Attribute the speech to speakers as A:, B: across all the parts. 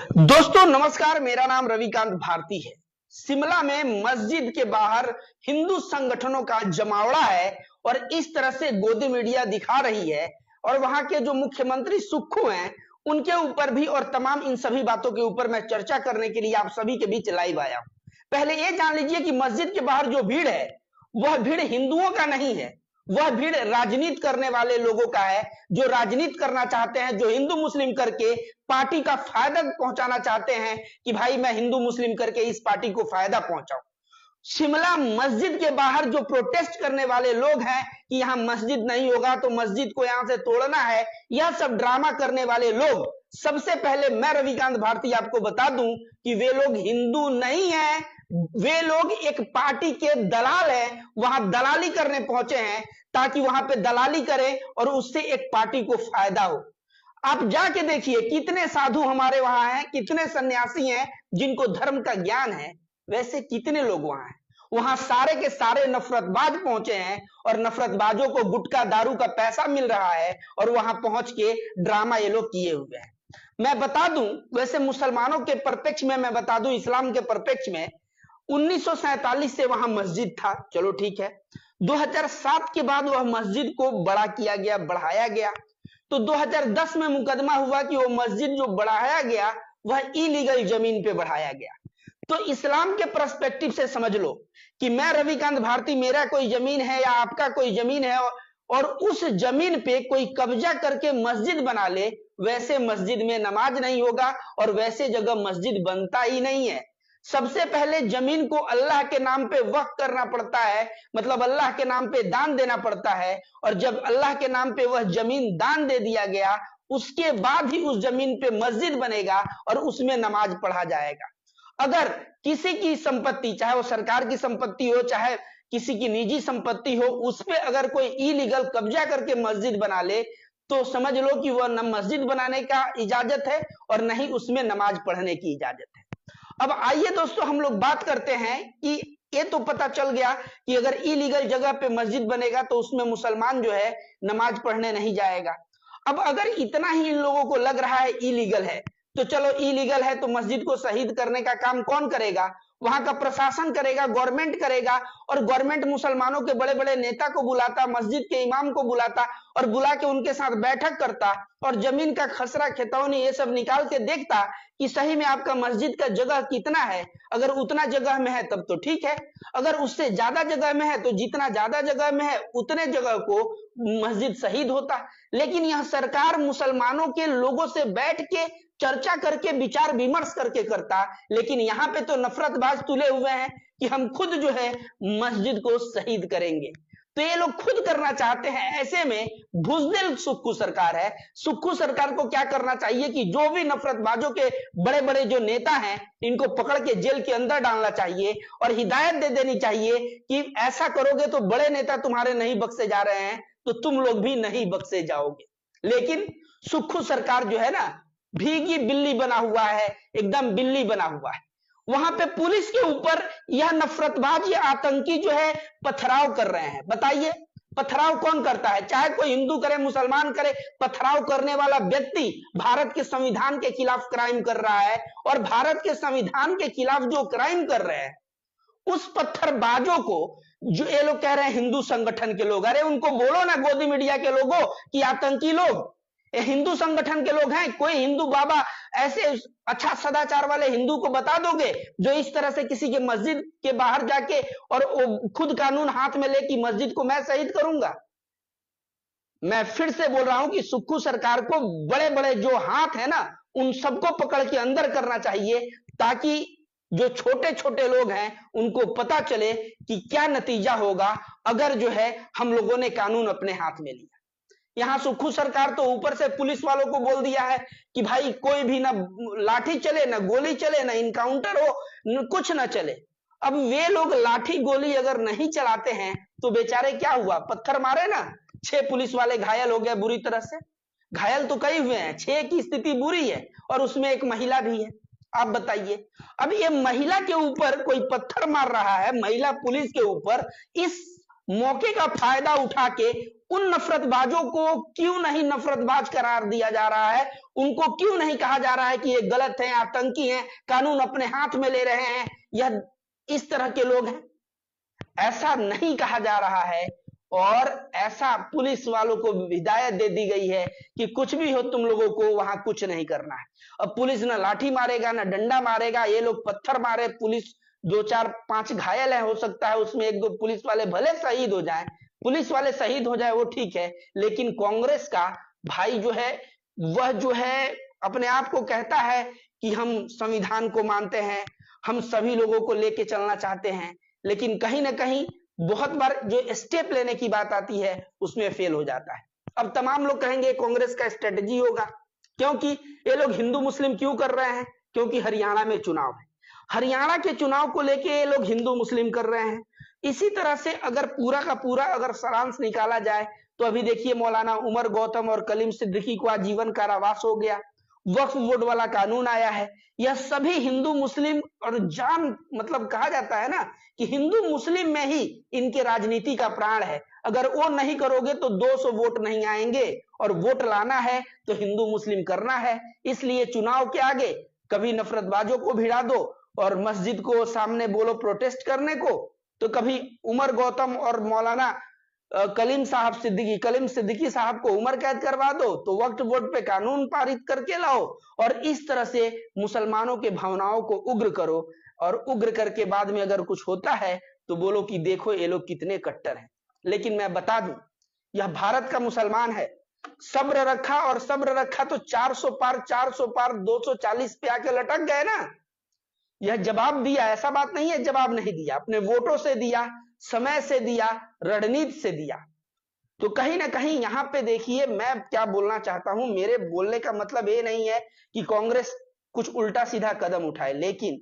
A: दोस्तों नमस्कार, मेरा नाम रविकांत भारती है। शिमला में मस्जिद के बाहर हिंदू संगठनों का जमावड़ा है और इस तरह से गोदी मीडिया दिखा रही है और वहां के जो मुख्यमंत्री सुक्खू हैं उनके ऊपर भी और तमाम इन सभी बातों के ऊपर मैं चर्चा करने के लिए आप सभी के बीच लाइव आया हूं। पहले ये जान लीजिए कि मस्जिद के बाहर जो भीड़ है वह भीड़ हिंदुओं का नहीं है, वह भीड़ राजनीति करने वाले लोगों का है, जो राजनीति करना चाहते हैं, जो हिंदू मुस्लिम करके पार्टी का फायदा पहुंचाना चाहते हैं कि भाई मैं हिंदू मुस्लिम करके इस पार्टी को फायदा पहुंचाऊं। शिमला मस्जिद के बाहर जो प्रोटेस्ट करने वाले लोग हैं कि यहां मस्जिद नहीं होगा तो मस्जिद को यहां से तोड़ना है, यह सब ड्रामा करने वाले लोग, सबसे पहले मैं रविकांत भारती आपको बता दूं कि वे लोग हिंदू नहीं है, वे लोग एक पार्टी के दलाल हैं, वहां दलाली करने पहुंचे हैं ताकि वहां पे दलाली करें और उससे एक पार्टी को फायदा हो। आप जाके देखिए कितने साधु हमारे वहां हैं, कितने सन्यासी हैं जिनको धर्म का ज्ञान है, वैसे कितने लोग वहां हैं। वहां सारे के सारे नफरतबाज पहुंचे हैं और नफरतबाजों को गुटखा दारू का पैसा मिल रहा है और वहां पहुंच के ड्रामा ये लोग किए हुए हैं। मैं बता दूं, वैसे मुसलमानों के परिप्रेक्ष्य में मैं बता दूं, इस्लाम के परिप्रेक्ष्य में 1947 से वहां मस्जिद था, चलो ठीक है। 2007 के बाद वह मस्जिद को बड़ा किया गया, बढ़ाया गया, तो 2010 में मुकदमा हुआ कि वो मस्जिद जो बढ़ाया गया वह इलीगल जमीन पे बढ़ाया गया। तो इस्लाम के पर्सपेक्टिव से समझ लो कि मैं रविकांत भारती, मेरा कोई जमीन है या आपका कोई जमीन है और उस जमीन पे कोई कब्जा करके मस्जिद बना ले, वैसे मस्जिद में नमाज नहीं होगा और वैसे जगह मस्जिद बनता ही नहीं है। सबसे पहले जमीन को अल्लाह के नाम पे वक्फ करना पड़ता है, मतलब अल्लाह के नाम पे दान देना पड़ता है, और जब अल्लाह के नाम पे वह जमीन दान दे दिया गया उसके बाद ही उस जमीन पे मस्जिद बनेगा और उसमें नमाज पढ़ा जाएगा। अगर किसी की संपत्ति, चाहे वो सरकार की संपत्ति हो चाहे किसी की निजी संपत्ति हो, उस पे अगर कोई इलीगल कब्जा करके मस्जिद बना ले तो समझ लो कि वह न मस्जिद बनाने का इजाजत है और न ही उसमें नमाज पढ़ने की इजाजत है। अब आइए दोस्तों हम लोग बात करते हैं कि ये तो पता चल गया कि अगर इलीगल जगह पे मस्जिद बनेगा तो उसमें मुसलमान जो है नमाज पढ़ने नहीं जाएगा। अब अगर इतना ही इन लोगों को लग रहा है इलीगल है, तो चलो इलीगल है तो मस्जिद को शहीद करने का काम कौन करेगा? वहां का प्रशासन करेगा, गवर्नमेंट करेगा, और गवर्नमेंट मुसलमानों के बड़े बड़े नेता को बुलाता, मस्जिद के इमाम को बुलाता और बुला के उनके साथ बैठक करता और जमीन का खसरा खितौनी ये सब निकाल के देखता कि सही में आपका मस्जिद का जगह कितना है। अगर उतना जगह में है तब तो ठीक है, अगर उससे ज्यादा जगह में है तो जितना ज्यादा जगह में है उतने जगह को मस्जिद शहीद होता। लेकिन यह सरकार मुसलमानों के लोगों से बैठ के चर्चा करके विचार विमर्श करके करता, लेकिन यहां पे तो नफरतबाज तुले हुए हैं कि हम खुद जो है मस्जिद को शहीद करेंगे। तो ये लोग खुद करना चाहते हैं। ऐसे में बुज़दिल सुक्खू सरकार है, सुक्खू सरकार को क्या करना चाहिए कि जो भी नफरतबाजों के बड़े बड़े जो नेता हैं इनको पकड़ के जेल के अंदर डालना चाहिए और हिदायत दे देनी चाहिए कि ऐसा करोगे तो बड़े नेता तुम्हारे नहीं बख्शे जा रहे हैं तो तुम लोग भी नहीं बख्शे जाओगे। लेकिन सुक्खू सरकार जो है ना, भीगी बिल्ली बना हुआ है, एकदम बिल्ली बना हुआ है। वहां पे पुलिस के ऊपर यह नफरतबाज, यह आतंकी जो है पथराव कर रहे हैं। बताइए पथराव कौन करता है? चाहे कोई हिंदू करे मुसलमान करे, पथराव करने वाला व्यक्ति भारत के संविधान के खिलाफ क्राइम कर रहा है और भारत के संविधान के खिलाफ जो क्राइम कर रहे हैं उस पत्थरबाजों को जो ये लोग कह रहे हैं हिंदू संगठन के लोग, अरे उनको बोलो ना गोदी मीडिया के लोगों कि आतंकी लोग ये हिंदू संगठन के लोग हैं। कोई हिंदू बाबा ऐसे अच्छा सदाचार वाले हिंदू को बता दोगे जो इस तरह से किसी के मस्जिद के बाहर जाके और खुद कानून हाथ में ले कि मस्जिद को मैं शहीद करूंगा? मैं फिर से बोल रहा हूं कि सुक्खू सरकार को बड़े बड़े जो हाथ है ना उन सबको पकड़ के अंदर करना चाहिए ताकि जो छोटे छोटे लोग हैं उनको पता चले कि क्या नतीजा होगा अगर जो है हम लोगों ने कानून अपने हाथ में लिया। यहां सुक्खू सरकार तो ऊपर से पुलिस वालों को बोल दिया है कि भाई कोई भी ना लाठी चले, ना गोली चले, ना इनकाउंटर हो, कुछ ना चले। अब वे लोग लाठी गोली अगर नहीं चलाते हैं तो बेचारे क्या हुआ, पत्थर मारे ना, 6 पुलिस वाले घायल हो गए, बुरी तरह से घायल तो कई हुए हैं, 6 की स्थिति बुरी है और उसमें एक महिला भी है। आप बताइए, अब ये महिला के ऊपर कोई पत्थर मार रहा है, महिला पुलिस के ऊपर, इस मौके का फायदा उठा के उन नफरतबाजों को क्यों नहीं नफरतबाज करार दिया जा रहा है, उनको क्यों नहीं कहा जा रहा है कि ये गलत है, आतंकी हैं, कानून अपने हाथ में ले रहे हैं, यह इस तरह के लोग हैं, ऐसा नहीं कहा जा रहा है। और ऐसा पुलिस वालों को हिदायत दे दी गई है कि कुछ भी हो तुम लोगों को वहां कुछ नहीं करना है। अब पुलिस ना लाठी मारेगा ना डंडा मारेगा, ये लोग पत्थर मारे, पुलिस 2 4 5 घायल है, हो सकता है उसमें 1 2 पुलिस वाले भले शहीद हो जाएं, पुलिस वाले शहीद हो जाए वो ठीक है, लेकिन कांग्रेस का भाई जो है वह जो है अपने आप को कहता है कि हम संविधान को मानते हैं, हम सभी लोगों को लेके चलना चाहते हैं, लेकिन कहीं ना कहीं बहुत बार जो स्टेप लेने की बात आती है उसमें फेल हो जाता है। अब तमाम लोग कहेंगे कांग्रेस का स्ट्रेटजी होगा, क्योंकि ये लोग हिंदू मुस्लिम क्यों कर रहे हैं, क्योंकि हरियाणा में चुनाव है, हरियाणा के चुनाव को लेके ये लोग हिंदू मुस्लिम कर रहे हैं। इसी तरह से अगर पूरा का पूरा अगर सारांश निकाला जाए तो अभी देखिए मौलाना उमर गौतम और कलीम सिद्दीकी को आजीवन कारावास हो गया, वक्फ बोर्ड वाला कानून आया है, यह सभी हिंदू मुस्लिम और जान मतलब कहा जाता है ना कि हिंदू मुस्लिम में ही इनके राजनीति का प्राण है। अगर वो नहीं करोगे तो 200 वोट नहीं आएंगे, और वोट लाना है तो हिंदू मुस्लिम करना है। इसलिए चुनाव के आगे कभी नफरतबाजों को भिड़ा दो और मस्जिद को सामने बोलो प्रोटेस्ट करने को, तो कभी उमर गौतम और मौलाना कलीम सिद्दीकी साहब को उम्र कैद करवा दो, तो वक्फ बोर्ड पे कानून पारित करके लाओ, और इस तरह से मुसलमानों के भावनाओं को उग्र करो, और उग्र करके बाद में अगर कुछ होता है तो बोलो कि देखो ये लोग कितने कट्टर हैं। लेकिन मैं बता दूं, यह भारत का मुसलमान है, सब्र रखा, और सब्र रखा तो 400 पार 240 पे आके लटक गए ना। यह जवाब दिया, ऐसा बात नहीं है जवाब नहीं दिया, अपने वोटों से दिया, समय से दिया, रणनीति से दिया। तो कहीं ना कहीं यहां पे देखिए मैं क्या बोलना चाहता हूं, मेरे बोलने का मतलब ये नहीं है कि कांग्रेस कुछ उल्टा सीधा कदम उठाए, लेकिन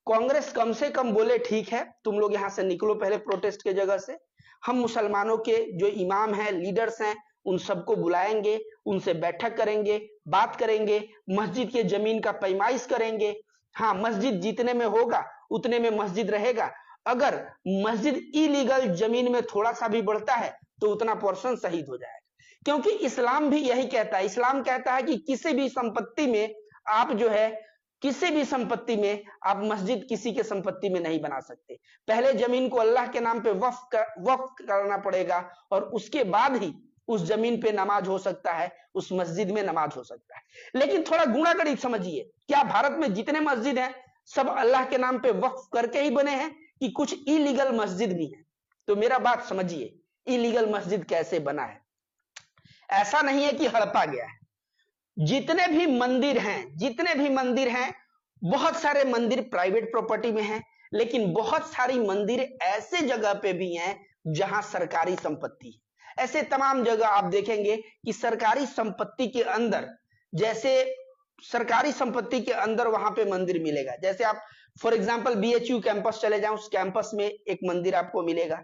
A: कांग्रेस कम से कम बोले ठीक है तुम लोग यहां से निकलो पहले प्रोटेस्ट के जगह से, हम मुसलमानों के जो इमाम हैं, लीडर्स हैं, उन सबको बुलाएंगे, उनसे बैठक करेंगे, बात करेंगे, मस्जिद के जमीन का पैमाइश करेंगे। हाँ, मस्जिद जितने में होगा उतने में मस्जिद रहेगा, अगर मस्जिद इलीगल जमीन में थोड़ा सा भी बढ़ता है तो उतना पोर्शन शहीद हो जाएगा, क्योंकि इस्लाम भी यही कहता है। इस्लाम कहता है कि किसी भी संपत्ति में आप जो है, किसी भी संपत्ति में आप मस्जिद किसी के संपत्ति में नहीं बना सकते, पहले जमीन को अल्लाह के नाम पे वक्फ करना पड़ेगा, और उसके बाद ही उस जमीन पे नमाज हो सकता है, उस मस्जिद में नमाज हो सकता है। लेकिन थोड़ा गुणागणित समझिए, क्या भारत में जितने मस्जिद हैं सब अल्लाह के नाम पे वक्फ करके ही बने हैं कि कुछ इलीगल मस्जिद भी है? तो मेरा बात समझिए, इलीगल मस्जिद कैसे बना है? ऐसा नहीं है कि हड़पा गया है, जितने भी मंदिर हैं, बहुत सारे मंदिर प्राइवेट प्रॉपर्टी में हैं, लेकिन बहुत सारी मंदिर ऐसे जगह पे भी हैं जहां सरकारी संपत्ति है। ऐसे तमाम जगह आप देखेंगे कि सरकारी संपत्ति के अंदर, जैसे सरकारी संपत्ति के अंदर वहां पे मंदिर मिलेगा। जैसे आप फॉर एग्जांपल बीएचयू कैंपस चले जाएं, उस कैंपस में एक मंदिर आपको मिलेगा।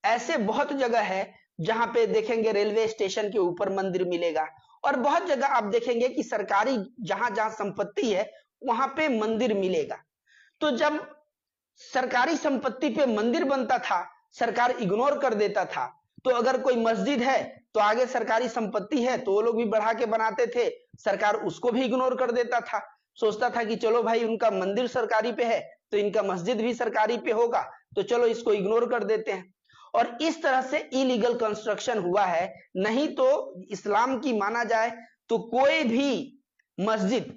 A: ऐसे बहुत जगह है जहां पे देखेंगे रेलवे स्टेशन के ऊपर मंदिर मिलेगा, और बहुत जगह आप देखेंगे कि सरकारी जहां जहां संपत्ति है वहां पे मंदिर मिलेगा। तो जब सरकारी संपत्ति पे मंदिर बनता था, सरकार इग्नोर कर देता था। तो अगर कोई मस्जिद है तो आगे सरकारी संपत्ति है तो वो लोग भी बढ़ा के बनाते थे, सरकार उसको भी इग्नोर कर देता था, सोचता था कि चलो भाई उनका मंदिर सरकारी पे है तो इनका मस्जिद भी सरकारी पे होगा, तो चलो इसको इग्नोर कर देते हैं। और इस तरह से इलीगल कंस्ट्रक्शन हुआ है। नहीं तो इस्लाम की माना जाए तो कोई भी मस्जिद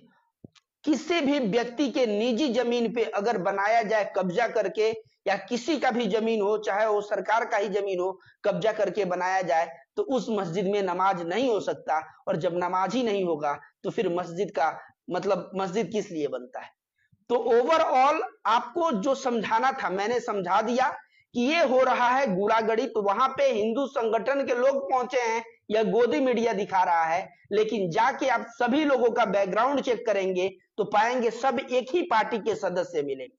A: किसी भी व्यक्ति के निजी जमीन पे अगर बनाया जाए कब्जा करके, या किसी का भी जमीन हो, चाहे वो सरकार का ही जमीन हो, कब्जा करके बनाया जाए, तो उस मस्जिद में नमाज नहीं हो सकता। और जब नमाज ही नहीं होगा तो फिर मस्जिद का मतलब मस्जिद किस लिए बनता है? तो ओवरऑल आपको जो समझाना था मैंने समझा दिया कि ये हो रहा है गुड़ागड़ी। तो वहां पे हिंदू संगठन के लोग पहुंचे हैं, या गोदी मीडिया दिखा रहा है, लेकिन जाके आप सभी लोगों का बैकग्राउंड चेक करेंगे तो पाएंगे सब एक ही पार्टी के सदस्य मिलेंगे,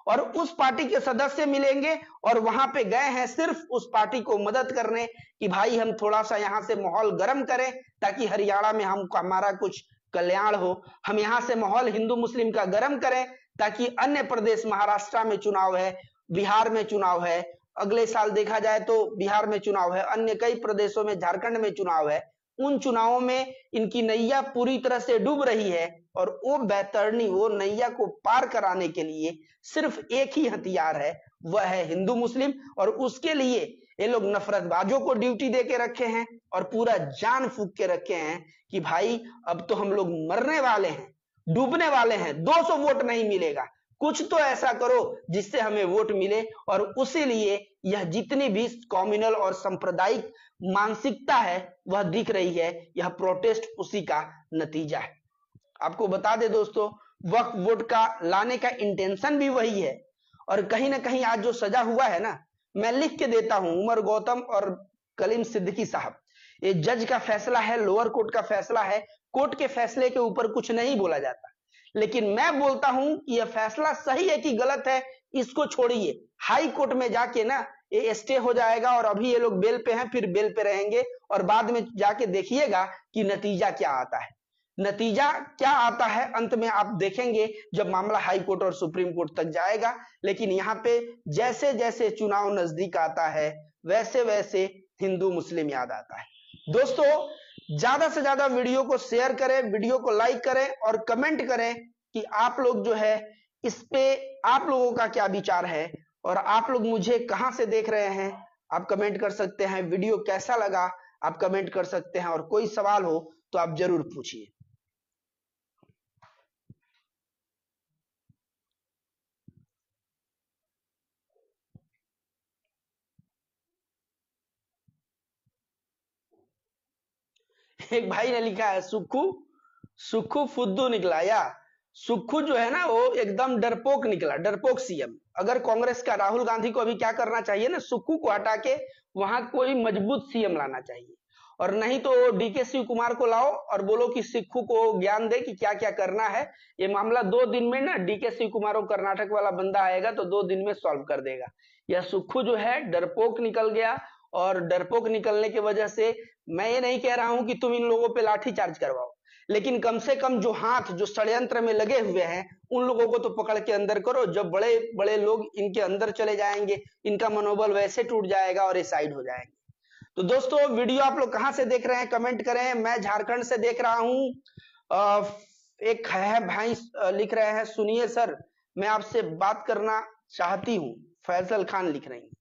A: और उस पार्टी के सदस्य मिलेंगे और वहां पे गए हैं सिर्फ उस पार्टी को मदद करने कि भाई हम थोड़ा सा यहां से माहौल गर्म करें ताकि हरियाणा में हमारा कुछ कल्याण हो, हम यहां से माहौल हिंदू मुस्लिम का गर्म करें ताकि अन्य प्रदेश, महाराष्ट्र में चुनाव है, बिहार में चुनाव है, अगले साल देखा जाए तो बिहार में चुनाव है, अन्य कई प्रदेशों में, झारखंड में चुनाव है। उन चुनावों में इनकी नैया पूरी तरह से डूब रही है और वो बैतरनी, वो नैया को पार कराने के लिए सिर्फ एक ही हथियार है, वह है हिंदू मुस्लिम। और उसके लिए ये लोग नफरतबाजों को ड्यूटी दे के रखे हैं और पूरा जान फूंक के रखे हैं कि भाई अब तो हम लोग मरने वाले हैं, डूबने वाले हैं, 200 वोट नहीं मिलेगा, कुछ तो ऐसा करो जिससे हमें वोट मिले। और उसी लिए यह जितनी भी कम्युनल और सांप्रदायिक मानसिकता है वह दिख रही है, यह प्रोटेस्ट उसी का नतीजा है। आपको बता दे दोस्तों, वक्फ बोर्ड का लाने का इंटेंशन भी वही है। और कहीं ना कहीं आज जो सजा हुआ है ना, मैं लिख के देता हूं, उमर गौतम और कलीम सिद्दीकी साहब, ये जज का फैसला है, लोअर कोर्ट का फैसला है, कोर्ट के फैसले के ऊपर कुछ नहीं बोला जाता, लेकिन मैं बोलता हूं कि यह फैसला सही है कि गलत है इसको छोड़िए, हाई कोर्ट में जाके ना ये स्टे हो जाएगा और अभी ये लोग बेल पे हैं, फिर बेल पे रहेंगे और बाद में जाके देखिएगा कि नतीजा क्या आता है। नतीजा क्या आता है अंत में आप देखेंगे जब मामला हाई कोर्ट और सुप्रीम कोर्ट तक जाएगा। लेकिन यहाँ पे जैसे जैसे चुनाव नजदीक आता है वैसे वैसे हिंदू मुस्लिम याद आता है। दोस्तों, ज्यादा से ज्यादा वीडियो को शेयर करें, वीडियो को लाइक करें और कमेंट करें कि आप लोग जो है इस पे आप लोगों का क्या विचार है और आप लोग मुझे कहां से देख रहे हैं आप कमेंट कर सकते हैं। वीडियो कैसा लगा आप कमेंट कर सकते हैं और कोई सवाल हो तो आप जरूर पूछिए। एक भाई ने लिखा है सुक्खू सुक्खू फुद्दू निकला, या सुक्खू जो है ना वो एकदम डरपोक निकला, डरपोक सीएम। अगर कांग्रेस का राहुल गांधी को अभी क्या करना चाहिए ना, सुक्खू को हटा के वहां कोई मजबूत सीएम लाना चाहिए, और नहीं तो डीके शिव कुमार को लाओ और बोलो कि सिक्खू को ज्ञान दे कि क्या क्या करना है। ये मामला 2 दिन में ना, डीके शिव कुमार को कर्नाटक वाला बंदा आएगा तो 2 दिन में सॉल्व कर देगा। यह सुक्खू जो है डरपोक निकल गया, और डरपोक निकलने की वजह से मैं ये नहीं कह रहा हूं कि तुम इन लोगों पे लाठी चार्ज करवाओ, लेकिन कम से कम जो हाथ जो षड्यंत्र में लगे हुए हैं उन लोगों को तो पकड़ के अंदर करो। जब बड़े बड़े लोग इनके अंदर चले जाएंगे, इनका मनोबल वैसे टूट जाएगा और ये साइड हो जाएंगे। तो दोस्तों, वीडियो आप लोग कहां से देख रहे हैं कमेंट करें। मैं झारखंड से देख रहा हूं। एक है भाई लिख रहे हैं, सुनिए सर मैं आपसे बात करना चाहती हूं, फैसल खान लिख रही हैं।